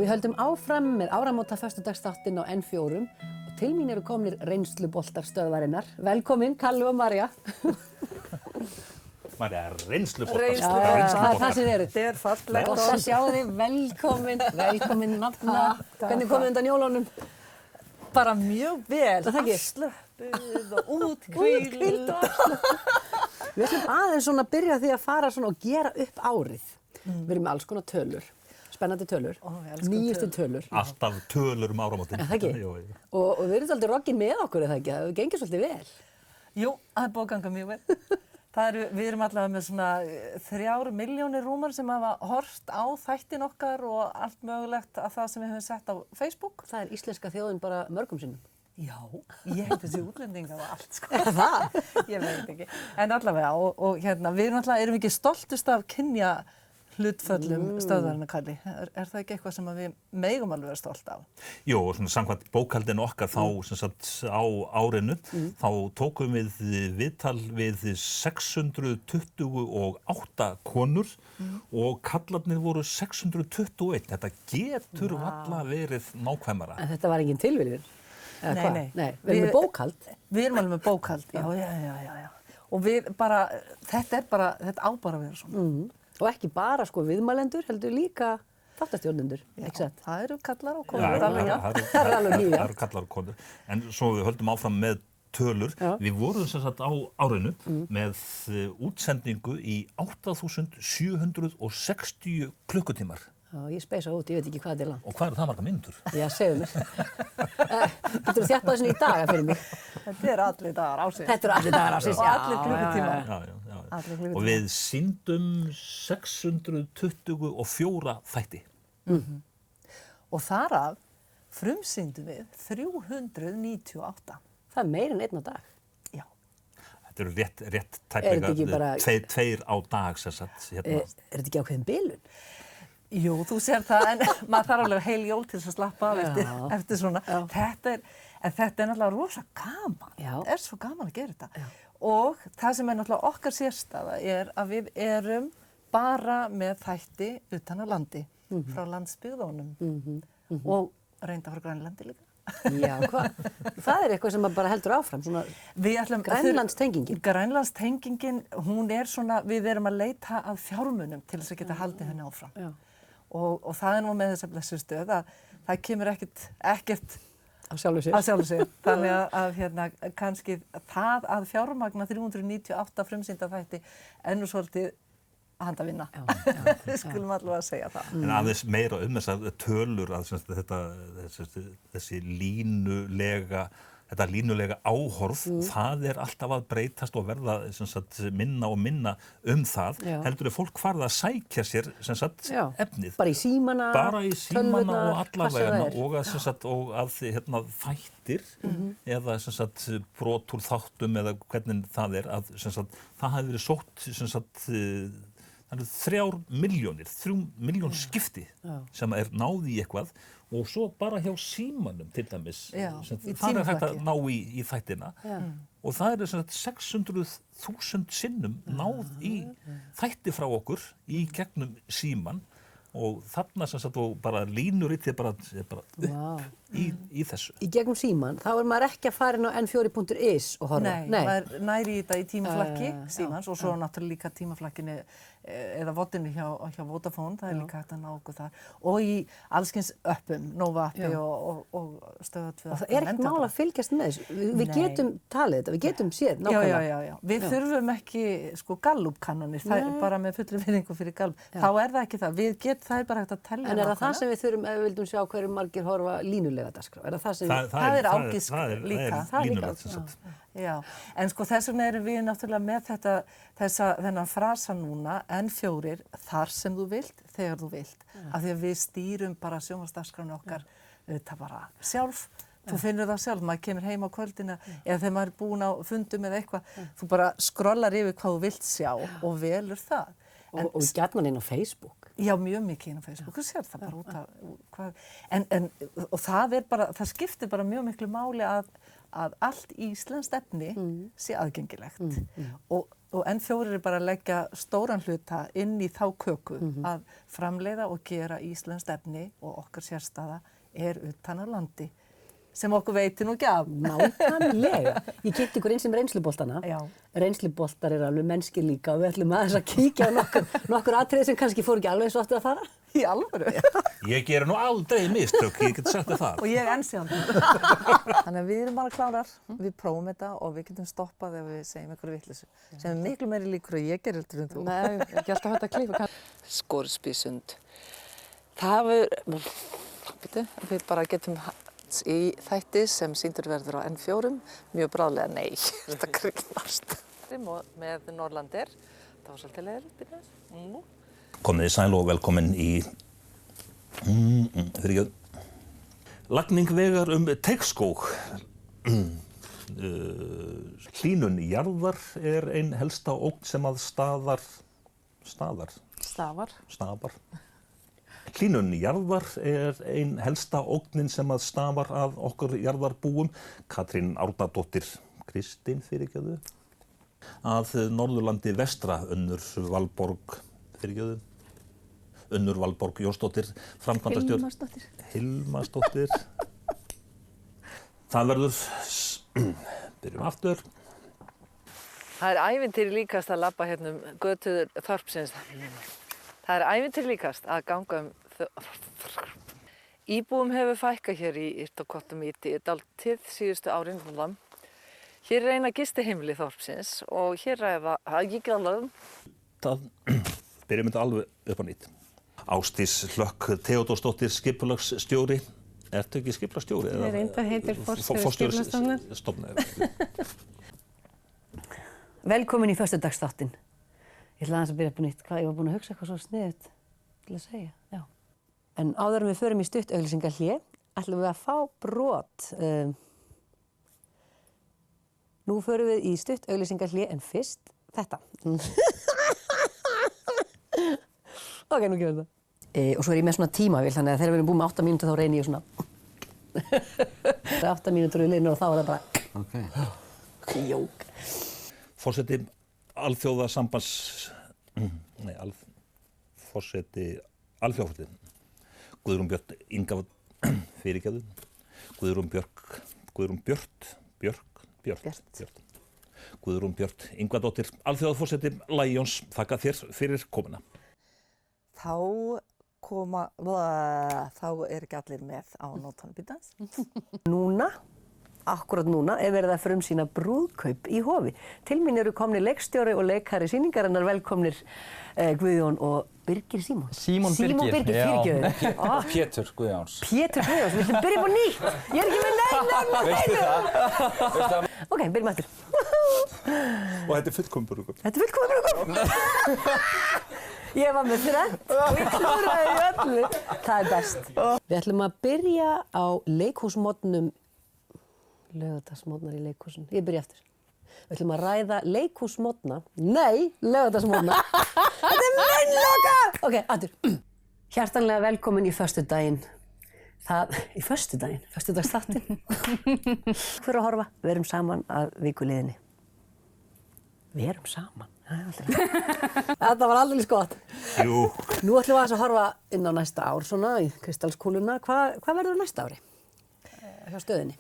við höldum áfram með áramóta föstudagsþáttinn á N4 og til mín eru komnir reynsluboltar stöðvarinnar. Velkomin, Kalli og Marja. Marja, reynsluboltar. Já, það er það sem þið eru. Þetta er fallegt. Gott að sjá þið, velkomin nafna. Hvernig komið undan jólunum? Bara mjög vel. Það ekki? Afslöppuð og úthvíld. Við ætlum aðeins svona að byrja því að fara svona og gera upp árið. Við erum með alls konar tölur, spennandi tölur, nýjustu tölur. Alltaf tölur áramótin. Það ekki? Og við erum svolítið rogin með okkur, það ekki? Það gengir svolítið vel. Jú, það er búið að ganga mjög vel. Við erum allavega með svona 3 milljónir rúmar sem hafa horft á þættin okkar og allt mögulegt af það sem við höfum sett á Facebook. Það er íslenska þjóðin bara mörgum sinnum. Já, ég heit þessi útlendinga og allt, sko. Það? Ég veit ekki. En allavega, og hérna, við erum ekki stoltust af kynja hlutföllum stöðvarinnar, Kalli. Er það ekki eitthvað sem við megum alveg vera stolt af? Jú, og svona samkvæmt bókhaldinu okkar þá, sem sagt, á árinu, þá tókum við viðtal við 628 konur og kallarnir voru 621. Þetta getur valla verið nákvæmara. En þetta var engin tilviljun? Nei. Við erum með bókhald? Við erum alveg með bókhald, já. Og við bara, þetta á bara að vera svona. Og ekki bara sko viðmælendur, heldur líka þáttastjórnendur, ekki sett? Það eru kallar og Já, konur. það eru kallar og konur. En svo við höldum áfram með tölur. Við vorum sem sagt á árinu með útsendingu í 8760 klukkutímar. Já, ég speysa út, ég veit ekki hvað þetta er langt. Og hvað eru það marga mínútur? Já, segðu mér. Geturðu þjappa þessu í daga fyrir mig? Þetta eru allir dagar ásins. Þetta eru allir dagar ásins, og allir klukkutímar. Já. Og við sýndum 624 þætti. Og þar af frumsýndum við 398. Það er meira en einn á dag. Já. Þetta eru rétt tæplega tveir á dag, sem sagt. Er þetta ekki ákveðin bilun? Jú, þú sér það, en maður þarf alveg heil jól til þess að slappa af eftir svona. Þetta er náttúrulega rosa gaman. Það er svo gaman að gera þetta. Já. Og það sem er náttúrulega okkar sérstaða er að við erum bara með þætti utan á landi, frá landsbyggðunum og reynda frá Grænlandi líka. Já, hvað? Það er eitthvað sem maður bara heldur áfram, svona Grænlandstengingin. Grænlandstengingin, hún er svona, við erum að leita að fjármunum til þess að geta haldið henni áfram. Já. Og það er nú með þessa blessu stöð að það kemur ekkert Af sjálfu sig. Þannig að hérna, kannski það að fjármagna 398 frumsýnda þætti nú svolítið handavinna. Við skulum allavega að segja það. En aðeins meira þessar tölur að þessi línulega áhorf, það er alltaf að breytast og verða minna og minna það. Heldur fólk farið að sækja sér efnið. Bara í símana og allavega og að þættir eða brot úr þáttum eða hvernig það er að það hafi verið sótt það eru 3 milljónir skipti sem náð í eitthvað og svo bara hjá símanum til dæmis það er hægt að ná í þættina og það eru 600.000 sinnum náð í þætti frá okkur í gegnum síman og þarna og bara línuritið bara í þessu. Í gegnum síman, þá er maður ekki að fara inn á n4.is og horfa. Nei, maður næri í þetta í tímaflakki símans og svo náttúrulega líka tímaflakkinu eða voddinu hjá Vodafone, það er líka hægt að ná okkur þar. Og í allskyns öppum, Nova appi og Stöð 2. Og það er ekkert mál að fylgjast með þessu. Við getum talið þetta, við getum séð nákvæmlega. Já. Við þurfum ekki Gallup-kannanir, það er bara með fullri virðingu fyrir Gallup. Þá er það ekki það, það er bara hægt að telja. En er það sem við þurfum ef við vildum sjá hverju margir horfa línulega dagskrá? Er það sem það er ágisk líka. Það er línulegt Já, en sko þess vegna erum við náttúrulega með þennan frasa núna, N4, þar sem þú vilt, þegar þú vilt. Af því að við stýrum bara sjónvarpsdagskrána okkar það bara sjálf. Þú finnur það sjálf, maður kemur heim á kvöldina eða þegar maður er búin á fundum eða eitthvað, þú bara skrollar yfir hvað þú vilt sjá og velur það. Og gjarnan inn á Facebook. Já, mjög mikið inn á Facebook, þú sér það bara út af hvað. Og það skiptir bara mjög miklu máli að að allt íslenskt efni sé aðgengilegt og N4 bara að leggja stóran hluta inn í þá köku að framleiða og gera íslenskt efni og okkar sérstaða utan af landi sem okkur veitir nú ekki af. Nákvæmlega. Ég kynnti ykkur eins sem reynsluboltana. Já. Reynsluboltar alveg mennskir líka og við ætlum aðeins að kíkja á nokkur atriði sem kannski fór ekki alveg eins og aftur að fara. Í alvöru? Ég gera nú aldrei mistök, ég get sagt það. Og ég ensjandi. Þannig að við erum bara klárar, við prófum þetta og við getum stoppað ef við segjum einhverju vitleysu. Sem miklu meiri líkur og ég gerir heldur en þú. Nei, ekki alltaf hægt að klífa. Scoresby-sund. Það við bara getum í þætti sem sýndur verður á N4, mjög bráðlega nei, þetta krygnast. Með Norrlandir, það var svolítið leiðilegt. Komið þið sæl og velkomin í lagning vegar Teigsskóg. Hlýnun jarðar ein helsta ógn sem að stafar. Hlýnun jarðar ein helsta ógnin sem að stafar af okkur jarðarbúum. Katrín Árnadóttir Kristín að Norðurlandi vestra, Unnur Valborg Jónsdóttir, framkvæmdastjóri. Hilmarsdóttir. Það verður, byrjum aftur. Það ævintýri líkast að labba hérna götur þorpsins. Það ævintýri líkast að ganga Íbúum hefur fækkað hér í Yrtakottum í dálítið síðustu árin. Hér eina gistiheimili þorpsins og hér Það byrjum þetta alveg upp á nýtt. Ásdís Hlökk Theodórsdóttir, skipulagsstjóri. Ertu ekki skipulagsstjóri? Ég reyndar heitir forstjóri Skipulagsstofnunar. Velkomin í föstudagsþáttinn. Ég ætla aðeins að byrja upp á nýtt. Ég var búin að hugsa eitthvað svo sniðugt til að segja. Já. En áður en við förum í stutt auglýsingahlé, ætlum við að fá brot. Nú förum við í stutt auglýsingahlé en fyrst þetta. Ok, nú gerum við það. Og svo ég með svona tímavél, þannig að þegar við erum búin með 8 mínútur þá reyni ég svona. Það 8 mínútur við liðnir og þá það bara... Jók. Forseti Alþjóðaforsetinn. Guðrún Björt Ingvadóttir, alþjóðaforseti Lions, þakka þér fyrir komuna. Þá ekki allir með á nótunum býtans. Akkúrat núna verið að frumsýna brúðkaup í Hofi. Til mín eru komnir leikstjóri og leikari sýningarinnar, velkomnir Guðjón og Birgir Símon. Símon Birgir, fyrirgefðu. Pétur Guðjóns. Pétur Guðjóns, við ætlum að byrja upp á nýtt. Ég er ekki með neina. Veistu það? Ok, byrjum aftur. Og þetta fullkominn brúðkaup. Þetta fullkominn brúðkaup. Ég var með þrennt og ég klúðraði í öllu. Það best. Við ætlum að byrja á leikhúsmótnum. Laugardagsmótnar í leikhúsinu. Ég byrja aftur. Við ætlum að ræða leikhúsmótna. Nei, laugardagsmótna. Þetta minn loka! Ok, aftur. Hjartanlega velkomin í föstudaginn. Föstudagsþáttinn. Fyrir að horfa, við erum saman að vikuliðinni. Við erum saman. Þetta var aldrei gott. Jú. Nú ætlum við að horfa inn á næsta ár, svona í kristalskúluna. Hvað verður næsta ári hjá stöðinni?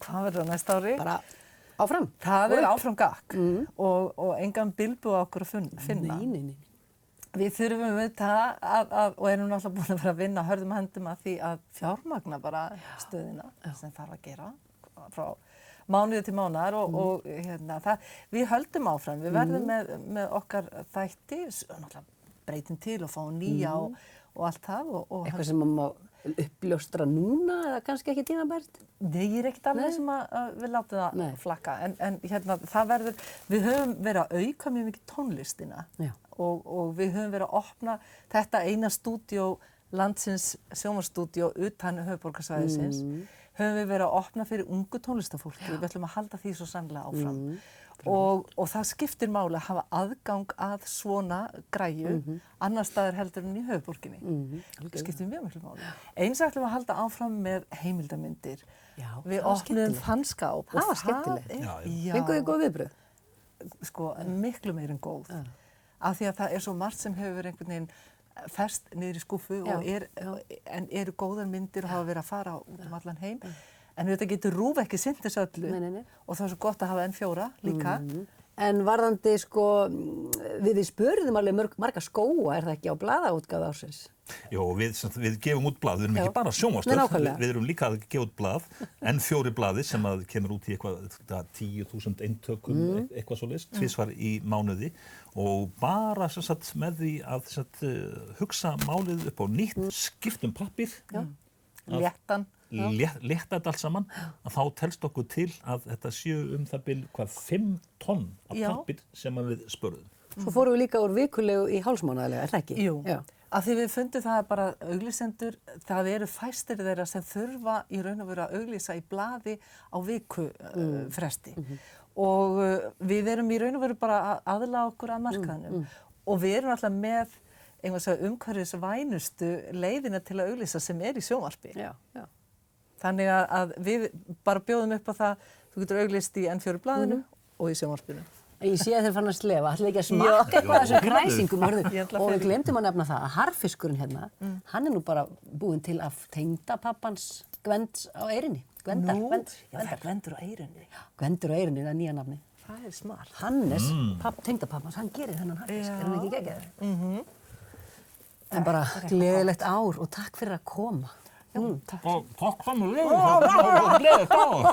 Hvað verður á næsta ári? Bara áfram. Það áfram gakk og engan bilbu á okkur að finna. Nei. Við þurfum og erum náttúrulega búin að vera að vinna hörðum höndum að því að fjármagna bara stöðina sem þarf að gera frá mánuði til mánaðar og við höldum áfram. Við verðum með okkar þætti, náttúrulega breytum til og fáum nýja og allt það. Eitthvað sem má uppljóstra núna eða kannski ekki tímabært? Nei, ég er ekkert alveg sem að við látum það flakka. En það verður, við höfum verið að auka mjög mikið tónlistina og við höfum verið að opna þetta eina stúdíó, landsins sjónvarpsstúdíó utan höfuðborgarsvæðisins. Höfum við verið að opna fyrir ungu tónlistafólki. Við ætlum að halda því svo sannlega áfram. Og það skiptir máli að hafa aðgang að svona græju annar staðar heldur en í höfuðborginni. Það skiptir mjög miklu máli. Eins ætlum við að halda áfram með heimildarmyndir Já, við það var opnuðum skemmtilegt. þann skáp. Það var og skemmtilegt. Já, Fenguð þið góð viðbrögð? sko, miklu meir en góð. Af því að það er svo margt sem hefur einhvern veginn fest niður í skúffu og en eru góðar myndir og hafa verið að fara út allan heim. En þetta getur RÚV ekki sinnt þessu öllu og það er svo gott að hafa N4 líka. En varðandi sko, við spurðum alveg marga skóa, er það ekki á blaðaútgáfu ársins? Jó, við gefum út blað, við erum ekki bara sjónvarpsstöð, við erum líka að gefa út blað, N4 blaði sem að kemur út í eitthvað 10.000 eintökum, eitthvað svoleiðis, tvisvar í mánuði og bara með því að hugsa málið upp á nýtt, skiptum pappír, léttan, létta þetta allt saman, að þá telst okkur til að þetta séu það bil 5 tonn af pappír sem við spurðum. Svo fórum við líka úr vikulegu í hálfsmánaðarlega, er það ekki? Jú, af því við fundum það bara auglýsendur, það eru fæstir þeirra sem þurfa í raun og veru að auglýsa í blaði á vikufresti og við erum í raun og veru bara að aðlaga okkur að markaðnum og við erum alltaf með umhverfisvænustu leiðina til að auglýsa sem er í sjónvarpi. Já. Þannig að við bara bjóðum upp á það, þú getur auglýst í N4 blaðinu og í sjónvarpinu. Ég sé að þeir fann að slefa, ætlaði ekki að smakka eitthvað þessum græsingum og við glemdum að nefna það að harfiskurinn hérna, hann er nú bara búinn til af tengdapappans Gvends á Eyrinni. Gvendur á Eyrinni. Gvendur á Eyrinni, það er nýja nafni. Það er smart. Hannes, tengdapappans, hann gerir þennan harfisk, er hann ekki geggjaður? En bara gleðilegt ár og takk fyrir að koma. Og takk fyrir að